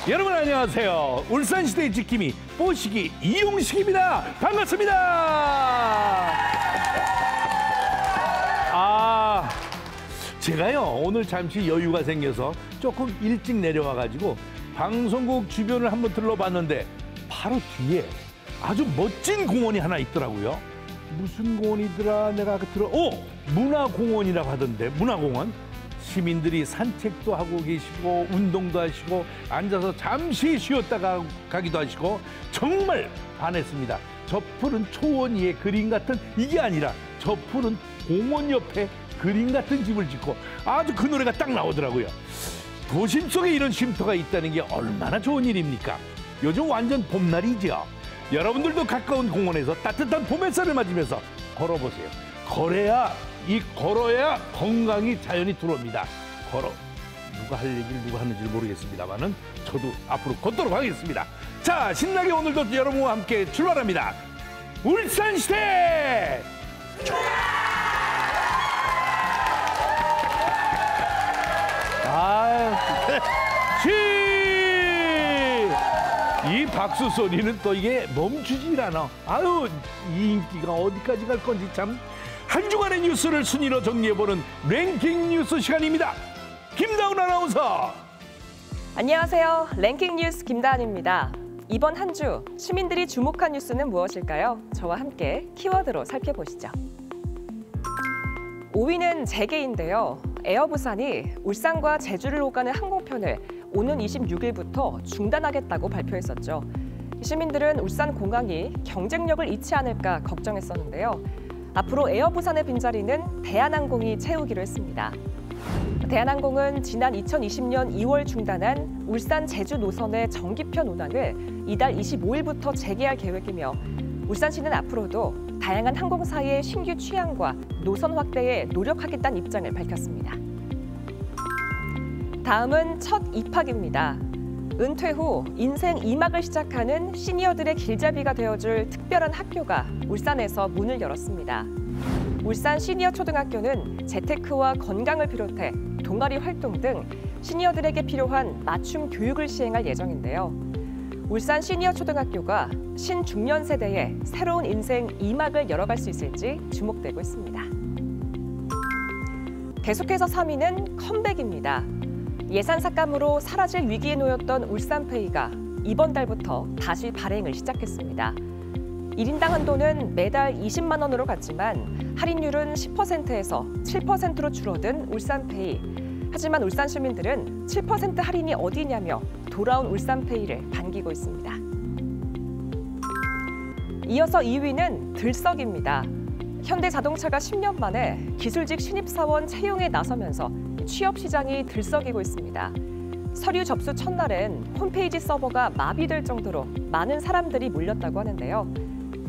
여러분 안녕하세요. 울산시대의 지킴이 뽀시기 이용식입니다. 반갑습니다. 제가요 오늘 잠시 여유가 생겨서 조금 일찍 내려와가지고 방송국 주변을 한번 둘러봤는데 바로 뒤에 아주 멋진 공원이 하나 있더라고요. 무슨 공원이더라 내가 문화공원이라고 하던데. 문화공원. 시민들이 산책도 하고 계시고 운동도 하시고 앉아서 잠시 쉬었다가 가기도 하시고 정말 반했습니다. 저 푸른 초원 위에 그림 같은 이게 아니라 저 푸른 공원 옆에 그림 같은 집을 짓고 아주 그 노래가 딱 나오더라고요. 도심 속에 이런 쉼터가 있다는 게 얼마나 좋은 일입니까? 요즘 완전 봄날이죠. 여러분들도 가까운 공원에서 따뜻한 봄 햇살을 맞으면서 걸어보세요. 걸어야 건강이 자연히 들어옵니다. 누가 할 얘기를 누가 하는지 모르겠습니다만은 저도 앞으로 걷도록 하겠습니다. 자, 신나게 오늘도 여러분과 함께 출발합니다. 울산시대! 이 박수 소리는 또 이게 멈추질 않아. 이 인기가 어디까지 갈 건지 참. 한 주간의 뉴스를 순위로 정리해보는 랭킹 뉴스 시간입니다. 김다운 아나운서. 안녕하세요. 랭킹 뉴스 김다은입니다. 이번 한 주 시민들이 주목한 뉴스는 무엇일까요? 저와 함께 키워드로 살펴보시죠. 5위는 재개인데요. 에어부산이 울산과 제주를 오가는 항공편을 오는 26일부터 중단하겠다고 발표했었죠. 시민들은 울산공항이 경쟁력을 잃지 않을까 걱정했었는데요. 앞으로 에어부산의 빈자리는 대한항공이 채우기로 했습니다. 대한항공은 지난 2020년 2월 중단한 울산 제주 노선의 정기편 운항을 이달 25일부터 재개할 계획이며 울산시는 앞으로도 다양한 항공사의 신규 취향과 노선 확대에 노력하겠다는 입장을 밝혔습니다. 다음은 첫 입학입니다. 은퇴 후 인생 2막을 시작하는 시니어들의 길잡이가 되어줄 특별한 학교가 울산에서 문을 열었습니다. 울산 시니어 초등학교는 재테크와 건강을 비롯해 동아리 활동 등 시니어들에게 필요한 맞춤 교육을 시행할 예정인데요. 울산 시니어 초등학교가 신중년 세대의 새로운 인생 2막을 열어갈 수 있을지 주목되고 있습니다. 계속해서 3위는 컴백입니다. 예산 삭감으로 사라질 위기에 놓였던 울산페이가 이번 달부터 다시 발행을 시작했습니다. 1인당 한도는 매달 20만 원으로 갔지만 할인율은 10%에서 7%로 줄어든 울산페이. 하지만 울산 시민들은 7% 할인이 어디냐며 돌아온 울산페이를 반기고 있습니다. 이어서 2위는 들썩입니다. 현대자동차가 10년 만에 기술직 신입사원 채용에 나서면서 취업 시장이 들썩이고 있습니다. 서류 접수 첫날엔 홈페이지 서버가 마비될 정도로 많은 사람들이 몰렸다고 하는데요.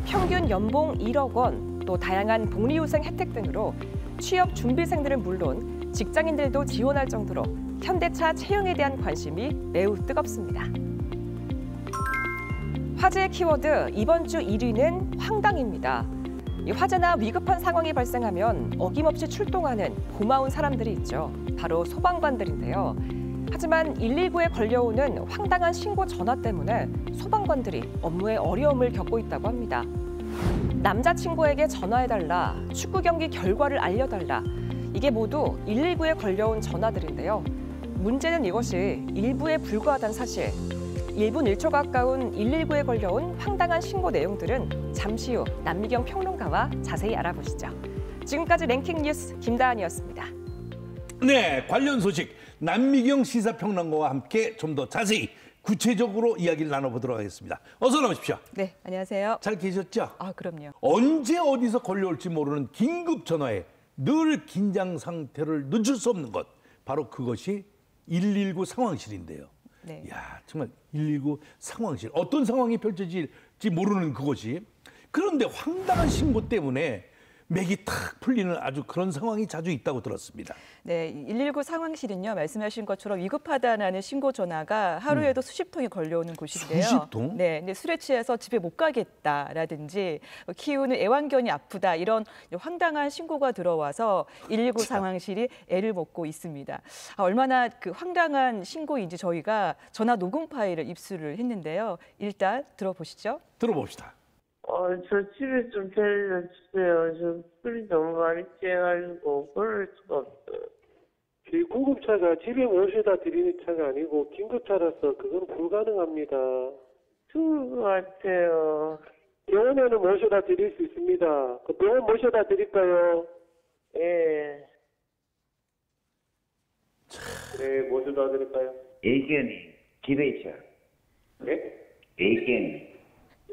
평균 연봉 1억 원, 또 다양한 복리후생 혜택 등으로 취업 준비생들은 물론 직장인들도 지원할 정도로 현대차 채용에 대한 관심이 매우 뜨겁습니다. 화제 키워드 이번 주 1위는 황당입니다. 화재나 위급한 상황이 발생하면 어김없이 출동하는 고마운 사람들이 있죠. 바로 소방관들인데요. 하지만 119에 걸려오는 황당한 신고 전화 때문에 소방관들이 업무에 어려움을 겪고 있다고 합니다. 남자친구에게 전화해달라, 축구 경기 결과를 알려달라. 이게 모두 119에 걸려온 전화들인데요. 문제는 이것이 일부에 불과하다는 사실. 1분 1초 가까운 119에 걸려온 황당한 신고 내용들은 잠시 후 남미경 평론가와 자세히 알아보시죠. 지금까지 랭킹 뉴스 김다은이었습니다. 네, 관련 소식 남미경 시사평론가와 함께 좀 더 자세히 구체적으로 이야기를 나눠보도록 하겠습니다. 어서 나오십시오. 네, 안녕하세요. 잘 계셨죠? 그럼요. 언제 어디서 걸려올지 모르는 긴급 전화에 늘 긴장 상태를 늦출 수 없는 것. 바로 그것이 119 상황실인데요. 네. 야, 정말 119 상황실. 어떤 상황이 펼쳐질지 모르는 그것이. 그런데 황당한 신고 때문에 맥이 탁 풀리는 아주 그런 상황이 자주 있다고 들었습니다. 네, 119 상황실은요, 말씀하신 것처럼 위급하다는 신고 전화가 하루에도 수십 통이 걸려오는 곳인데요. 수십 통? 네, 근데 술에 취해서 집에 못 가겠다라든지 키우는 애완견이 아프다 이런 황당한 신고가 들어와서 119 상황실이 애를 먹고 있습니다. 얼마나 그 황당한 신고인지 저희가 전화 녹음 파일을 입수를 했는데요. 일단 들어보시죠. 들어봅시다. 저 집에 좀 데려주세요. 저 술이 너무 많이 취해가지고 그럴 수가 없어요. 구급차가 집에 모셔다 드리는 차가 아니고 긴급차라서 그건 불가능합니다. 죽을 것 같아요. 병원에는 모셔다 드릴 수 있습니다. 그 병원 모셔다 드릴까요? 예. 네, 모셔다 드릴까요? 애견이 집에 있죠. 네? 애견이.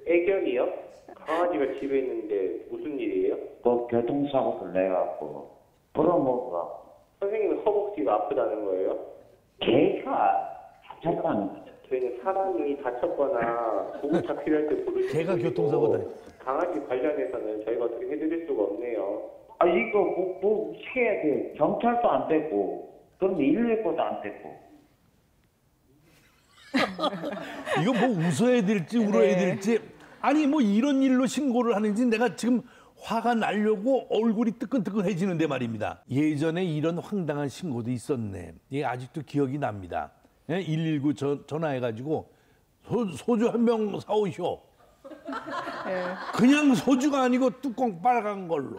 애견이요? 강아지가 집에 있는데 무슨 일이에요? 그 교통사고를 내갖고 불어먹어. 선생님은 허벅지가 아프다는 거예요? 개가 다쳤다는 거죠. 저희는 사람이 다쳤거나 구급차 필요할 때 부를 수 개가 있고 교통사고다. 강아지 관련해서는 저희가 어떻게 해드릴 수가 없네요. 아 이거 뭐 해야 돼. 경찰도 안 되고 그럼 119도 안 되고. 이거 뭐 웃어야 될지 울어야 될지 아니 뭐 이런 일로 신고를 하는지 내가 지금 화가 나려고 얼굴이 뜨끈뜨끈해지는데 말입니다. 예전에 이런 황당한 신고도 있었네. 이게 아직도 기억이 납니다. 119 전화해가지고 소주 한 병 사오쇼. 그냥 소주가 아니고 뚜껑 빨간 걸로.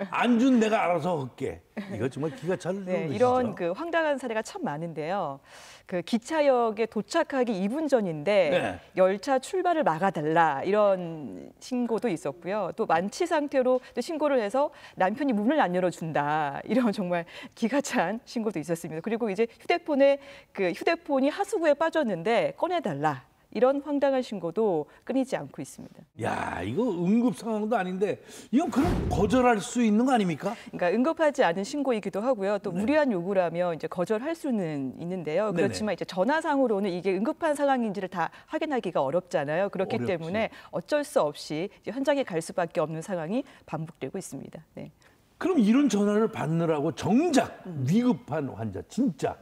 안 준 내가 알아서 할게. 이거 정말 기가 찰 네, 이런 그 황당한 사례가 참 많은데요. 그 기차역에 도착하기 2분 전인데 네. 열차 출발을 막아달라 이런 신고도 있었고요. 또 만취 상태로 또 신고를 해서 남편이 문을 안 열어준다 이런 정말 기가 찬 신고도 있었습니다. 그리고 이제 휴대폰이 하수구에 빠졌는데 꺼내달라. 이런 황당한 신고도 끊이지 않고 있습니다. 야, 이거 응급 상황도 아닌데 이건 그럼 거절할 수 있는 거 아닙니까? 그러니까 응급하지 않은 신고이기도 하고요. 또 무리한 요구라면 이제 거절할 수는 있는데요. 그렇지만 이제 전화상으로는 이게 응급한 상황인지를 다 확인하기가 어렵잖아요. 그렇기 어렵지. 때문에 어쩔 수 없이 이제 현장에 갈 수밖에 없는 상황이 반복되고 있습니다. 네. 그럼 이런 전화를 받느라고 정작 위급한 환자, 진짜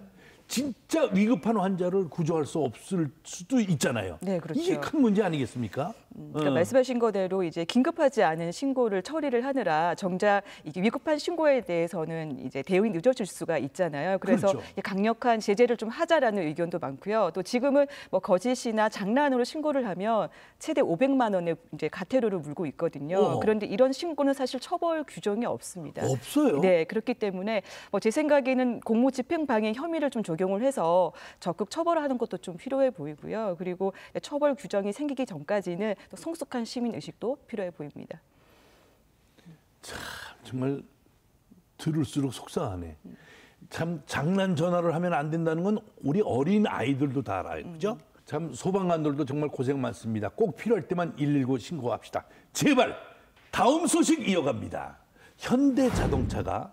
위급한 환자를 구조할 수 없을 수도 있잖아요. 네, 그렇죠. 이게 큰 문제 아니겠습니까? 그러니까 말씀하신 거대로 이제 긴급하지 않은 신고를 처리를 하느라 정작 이게 위급한 신고에 대해서는 이제 대응이 늦어질 수가 있잖아요. 그래서 그렇죠. 강력한 제재를 좀 하자라는 의견도 많고요. 또 지금은 뭐 거짓이나 장난으로 신고를 하면 최대 500만 원의 이제 가태료를 물고 있거든요. 그런데 이런 신고는 사실 처벌 규정이 없습니다. 없어요. 네, 그렇기 때문에 제 생각에는 공무집행방해 혐의를 좀 적용을 해서 적극 처벌하는 것도 좀 필요해 보이고요. 그리고 처벌 규정이 생기기 전까지는 또 성숙한 시민 의식도 필요해 보입니다. 참 정말 들을수록 속상하네. 참 장난 전화를 하면 안 된다는 건 우리 어린 아이들도 다 알아요. 그죠? 참 소방관들도 정말 고생 많습니다. 꼭 필요할 때만 119 신고합시다. 제발 다음 소식 이어갑니다. 현대자동차가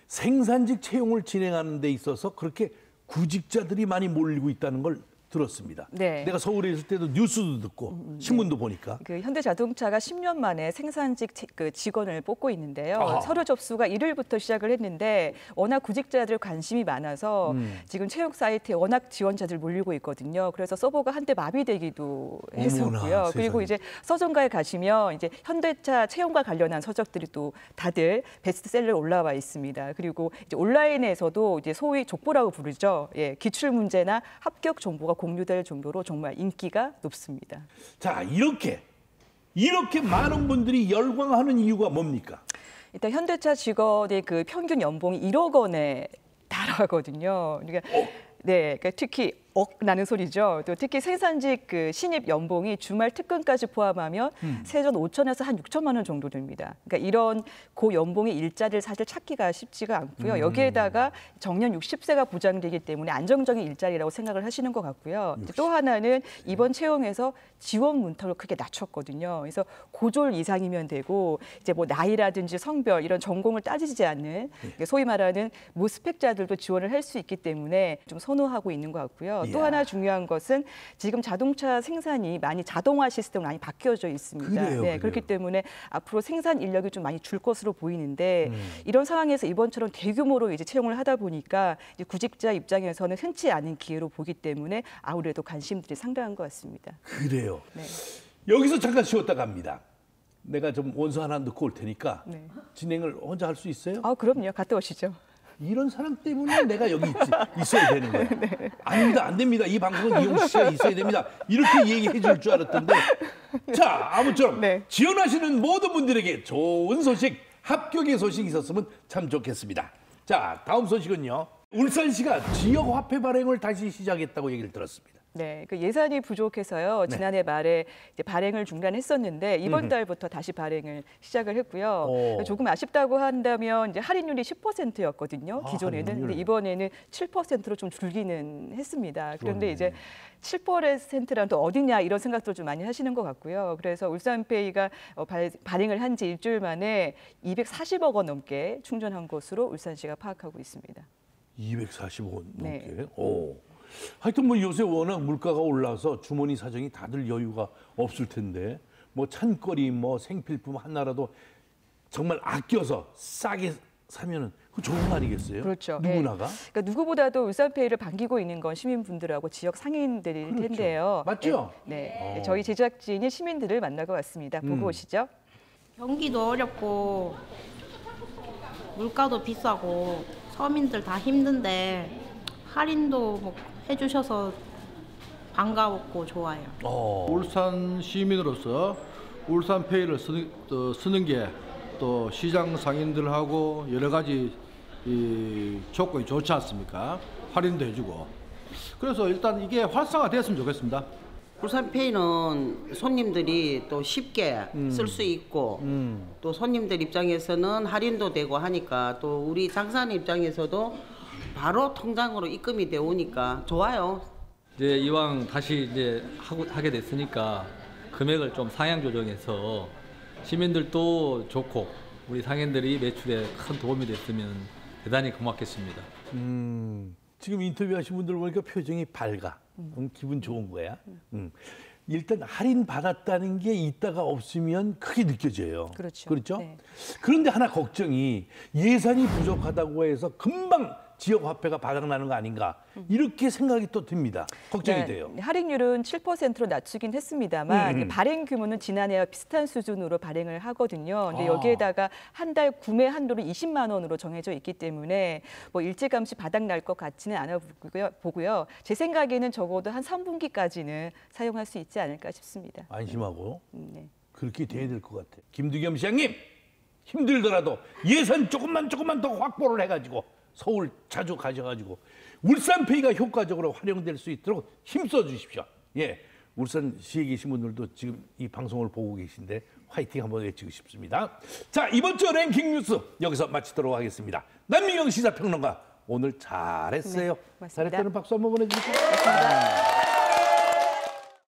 생산직 채용을 진행하는 데 있어서 그렇게 구직자들이 많이 몰리고 있다는 걸 들었습니다. 네. 내가 서울에 있을 때도 뉴스도 듣고 신문도 보니까. 그 현대자동차가 10년 만에 생산직 직원을 뽑고 있는데요. 아하. 서류 접수가 1일부터 시작을 했는데 워낙 구직자들 관심이 많아서 지금 채용 사이트에 워낙 지원자들 몰리고 있거든요. 그래서 서버가 한때 마비되기도 했었고요. 어머나, 그리고 세상에. 이제 서점가에 가시면 이제 현대차 채용과 관련한 서적들이 또 다들 베스트셀러에 올라와 있습니다. 그리고 이제 온라인에서도 이제 소위 족보라고 부르죠. 예, 기출 문제나 합격 정보가 공유될 정도로 정말 인기가 높습니다. 자, 이렇게 많은 분들이 열광하는 이유가 뭡니까? 일단 현대차 직원의 그 평균 연봉이 1억 원에 달하거든요. 그러니까 네, 그러니까 특히 나는 소리죠. 또 특히 생산직 그 신입 연봉이 주말 특근까지 포함하면 세전 5천에서 한 6천만 원 정도 됩니다. 그러니까 이런 고 연봉의 일자리를 사실 찾기가 쉽지가 않고요. 여기에다가 정년 60세가 보장되기 때문에 안정적인 일자리라고 생각을 하시는 것 같고요. 또 하나는 이번 채용에서 지원 문턱을 크게 낮췄거든요. 그래서 고졸 이상이면 되고 이제 뭐 나이라든지 성별 이런 전공을 따지지 않는 소위 말하는 무스펙자들도 지원을 할 수 있기 때문에 좀 선호하고 있는 것 같고요. 또 하나 중요한 것은 지금 자동차 생산이 많이 자동화 시스템으로 많이 바뀌어져 있습니다. 그래요, 네, 그렇기 그래요. 때문에 앞으로 생산 인력이 좀 많이 줄 것으로 보이는데 이런 상황에서 이번처럼 대규모로 이제 채용을 하다 보니까 이제 구직자 입장에서는 흔치 않은 기회로 보기 때문에 아무래도 관심들이 상당한 것 같습니다. 그래요. 네. 여기서 잠깐 쉬었다 갑니다. 내가 좀 원서 하나 넣고 올 테니까 네. 진행을 혼자 할 수 있어요? 아, 그럼요. 갔다 오시죠. 이런 사람 때문에 내가 여기 있어야 되는 거야. 아닙니다. 안 됩니다. 이 방송은 이용식 씨가 있어야 됩니다. 이렇게 얘기해 줄 줄 알았던데. 자, 아무쪼록 네. 지원하시는 모든 분들에게 좋은 소식, 합격의 소식이 있었으면 참 좋겠습니다. 자, 다음 소식은요. 울산시가 지역 화폐 발행을 다시 시작했다고 얘기를 들었습니다. 네, 그 예산이 부족해서요. 지난해 말에 이제 발행을 중단했었는데 이번 달부터 다시 발행을 시작을 했고요. 조금 아쉽다고 한다면 이제 할인율이 10%였거든요. 기존에는. 할인율. 근데 이번에는 7%로 좀 줄기는 했습니다. 그런데 그러네. 이제 7%란 또 어디냐 이런 생각도 좀 많이 하시는 것 같고요. 그래서 울산페이가 발행을 한 지 일주일 만에 240억 원 넘게 충전한 것으로 울산시가 파악하고 있습니다. 245원 넘게. 네. 오. 하여튼 뭐 요새 워낙 물가가 올라서 주머니 사정이 다들 여유가 없을 텐데 뭐 찬거리 뭐 생필품 하나라도 정말 아껴서 싸게 사면은 그 좋은 거 아니겠어요? 그렇죠. 누구나가? 네. 그러니까 누구보다도 울산페이를 반기고 있는 건 시민분들하고 지역 상인들일 그렇죠. 텐데요. 맞죠? 네. 저희 제작진이 시민들을 만나고 왔습니다. 보고 오시죠. 경기도 어렵고 물가도 비싸고 서민들 다 힘든데 할인도 뭐 해주셔서 반가웠고 좋아요. 울산 시민으로서 울산페이를 쓰는 게 또 시장 상인들하고 여러 가지 이 조건이 좋지 않습니까? 할인도 해주고. 그래서 일단 이게 활성화됐으면 좋겠습니다. 울산페이는 손님들이 또 쉽게 쓸 수 있고 또 손님들 입장에서는 할인도 되고 하니까 또 우리 장사하는 입장에서도 바로 통장으로 입금이 돼 오니까 좋아요. 이제 이왕 다시 이제 하게 됐으니까 금액을 좀 상향 조정해서 시민들도 좋고 우리 상인들이 매출에 큰 도움이 됐으면 대단히 고맙겠습니다. 지금 인터뷰하신 분들 보니까 표정이 밝아. 기분 좋은 거야. 일단 할인 받았다는 게 있다가 없으면 크게 느껴져요. 그렇죠. 네. 그런데 하나 걱정이 예산이 부족하다고 해서 금방 지역 화폐가 바닥나는 거 아닌가 이렇게 생각이 또 듭니다. 걱정이 돼요. 할인율은 7%로 낮추긴 했습니다만 발행 규모는 지난해와 비슷한 수준으로 발행을 하거든요. 근데 여기에다가 한 달 구매 한도는 20만 원으로 정해져 있기 때문에 뭐 일찌감치 바닥날 것 같지는 않아 보고요. 제 생각에는 적어도 한 3분기까지는 사용할 수 있지 않을까 싶습니다. 안심하고 네. 그렇게 돼야 될 것 같아요. 김두겸 시장님 힘들더라도 예산 조금만 더 확보를 해가지고 서울 자주 가셔가지고 울산페이가 효과적으로 활용될 수 있도록 힘써 주십시오. 예, 울산시에 계신 분들도 지금 이 방송을 보고 계신데 화이팅 한번 외치고 싶습니다. 자, 이번 주 랭킹 뉴스 여기서 마치도록 하겠습니다. 남미경 시사평론가 오늘 잘했어요. 네, 잘했다는 박수 한번 보내주세요. 고맙습니다.